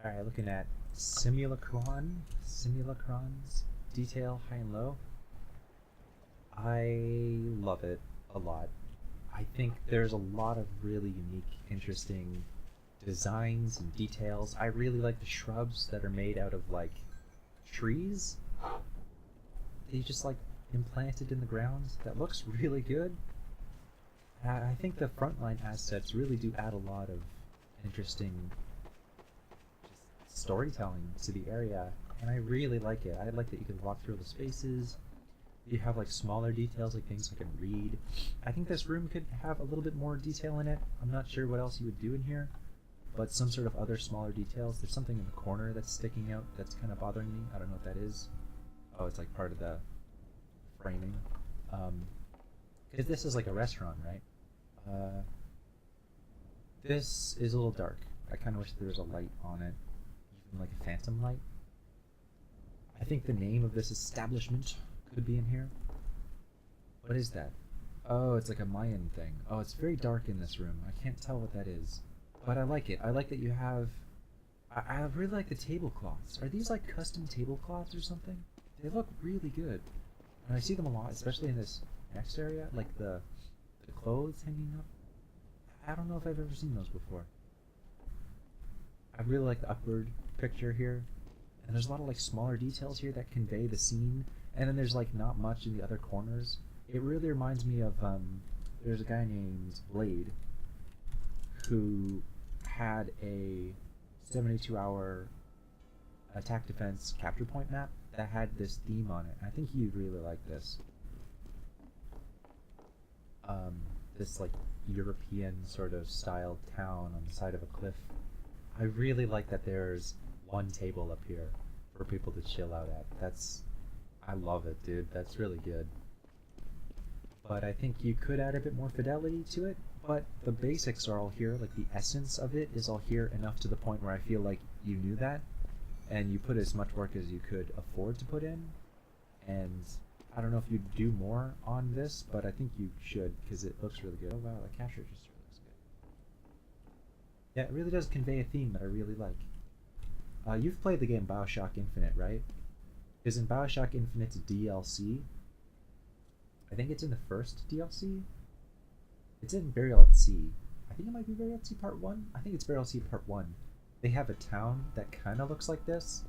Alright, looking at Simulacron's detail, high and low. I love it a lot. I think there's a lot of really unique, interesting designs and details. I really like the shrubs that are made out of like trees. They just like implanted in the ground. That looks really good. I think the frontline assets really do add a lot of interesting storytelling to the area, and I really like it. I like that you can walk through the spaces. You have like smaller details, like things I can read. I think this room could have a little bit more detail in it. I'm not sure what else you would do in here, but some sort of other smaller details. There's something in the corner that's sticking out that's kind of bothering me. I don't know what that is. Oh, it's like part of the framing. Because this is like a restaurant, right? Uh, this is a little dark. I kind of wish there was a light on it, even like a phantom light. I think the name of this establishment could be in here. What is that? Oh, it's like a Mayan thing. Oh, it's very dark in this room. I can't tell what that is. But I like it. I like that you have... I really like the tablecloths. Are these like custom tablecloths or something? They look really good. And I see them a lot, especially in this next area, like the clothes hanging up. I don't know if I've ever seen those before. I really like the upward picture here. And there's a lot of like smaller details here that convey the scene. And then there's like not much in the other corners. It really reminds me of there's a guy named Blade who had a 72-hour attack defense capture point map that had this theme on it. I think you'd really like this. This like European sort of styled town on the side of a cliff. I really like that there's one table up here for people to chill out at. I love it, dude. That's really good. But I think you could add a bit more fidelity to it. But the basics are all here, like the essence of it is all here enough to the point where I feel like you knew that, and you put as much work as you could afford to put in. And I don't know if you'd do more on this, but I think you should because it looks really good. Oh wow, the cash register looks good. Yeah, it really does convey a theme that I really like. You've played the game BioShock Infinite, right? Because in BioShock Infinite's DLC, I think it's in the first DLC. It's in Burial at Sea. I think it might be Burial at Sea Part 1. I think it's Burial at Sea Part 1. They have a town that kind of looks like this.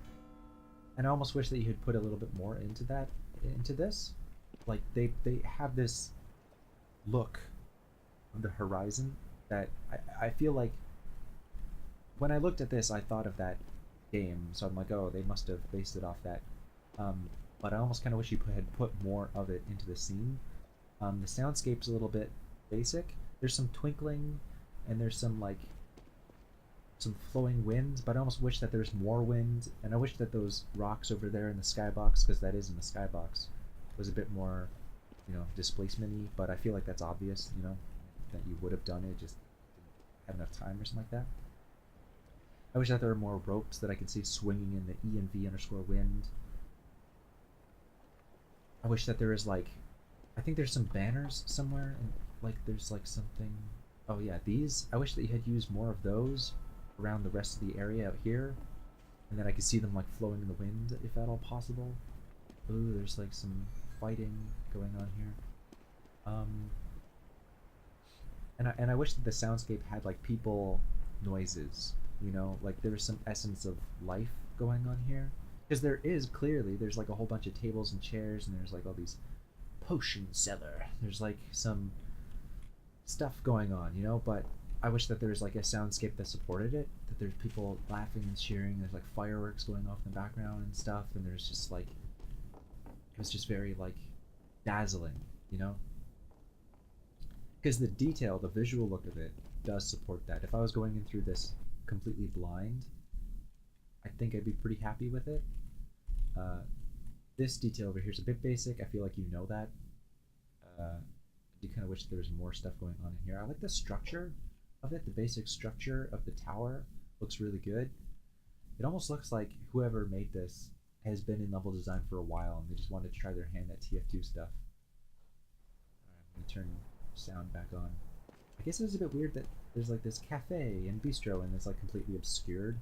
And I almost wish that you had put a little bit more into this. Like, they have this look of the horizon that I feel like when I looked at this, I thought of that game. So I'm like, oh, they must have based it off that. But I almost kind of wish you had put more of it into the scene. The soundscape's a little bit basic. There's some twinkling, and there's some like some flowing wind, but I almost wish that there's more wind, and I wish that those rocks over there in the skybox, because that is in the skybox, was a bit more, displacement-y, but I feel like that's obvious, that you would have done it, just didn't have enough time or something like that. I wish that there were more ropes that I could see swinging in the ENV_wind. I wish that there is like, I think there's some banners somewhere, and like there's like something. Oh yeah, these. I wish that you had used more of those around the rest of the area out here, and then I could see them like flowing in the wind, if at all possible. Ooh, there's like some fighting going on here. And I wish that the soundscape had like people noises. Like there was some essence of life going on here. Because there is clearly, there's like a whole bunch of tables and chairs, and there's like all these potion cellar. There's like some stuff going on, but I wish that there's like a soundscape that supported it, that there's people laughing and cheering, there's like fireworks going off in the background and stuff, and there's just like, it was just very like dazzling, Because the detail, the visual look of it does support that. If I was going in through this completely blind, I think I'd be pretty happy with it. This detail over here is a bit basic. I feel like you know that. I do kind of wish there was more stuff going on in here. I like the structure of it. The basic structure of the tower looks really good. It almost looks like whoever made this has been in level design for a while and they just wanted to try their hand at TF2 stuff. Alright, I'm going to turn sound back on. I guess it was a bit weird that there's like this cafe and bistro and it's like completely obscured.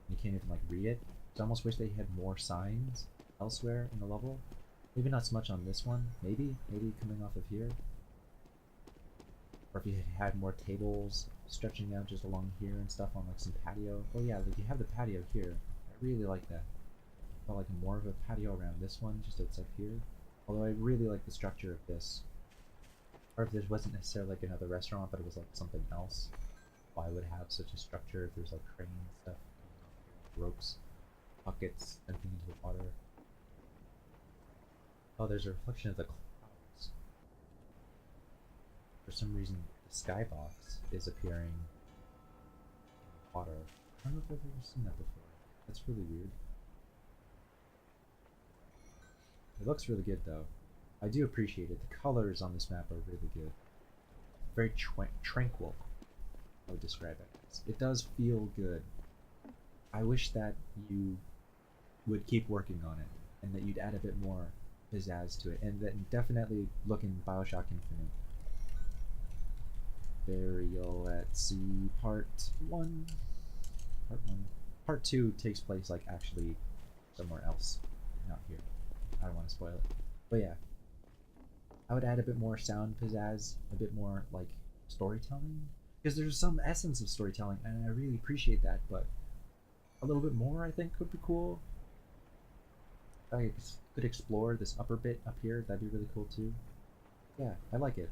You can't even like read it. So I almost wish they had more signs elsewhere in the level. Maybe not so much on this one. Maybe coming off of here. Or if you had more tables stretching out just along here and stuff on like some patio. Oh yeah, like you have the patio here. I really like that. But like more of a patio around this one, just outside here. Although I really like the structure of this. Or if there wasn't necessarily like another restaurant, but it was like something else. Why would have such a structure if there's like crane stuff, ropes, buckets, anything into the water. Oh, there's a reflection of the clouds. For some reason, the skybox is appearing in water. I don't know if I've ever seen that before. That's really weird. It looks really good though. I do appreciate it. The colors on this map are really good. Very tranquil, I would describe it as. It does feel good. I wish that you would keep working on it and that you'd add a bit more pizzazz to it, and then definitely look in Bioshock Infinite. Burial at Sea Part 1. Part 1. Part 2 takes place like actually somewhere else, not here. I don't want to spoil it. But yeah, I would add a bit more sound pizzazz, a bit more like storytelling, because there's some essence of storytelling, and I really appreciate that. But a little bit more, I think, would be cool. If I could explore this upper bit up here, that'd be really cool too. Yeah, I like it.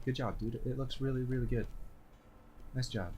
Good job, dude. It looks really, really good. Nice job.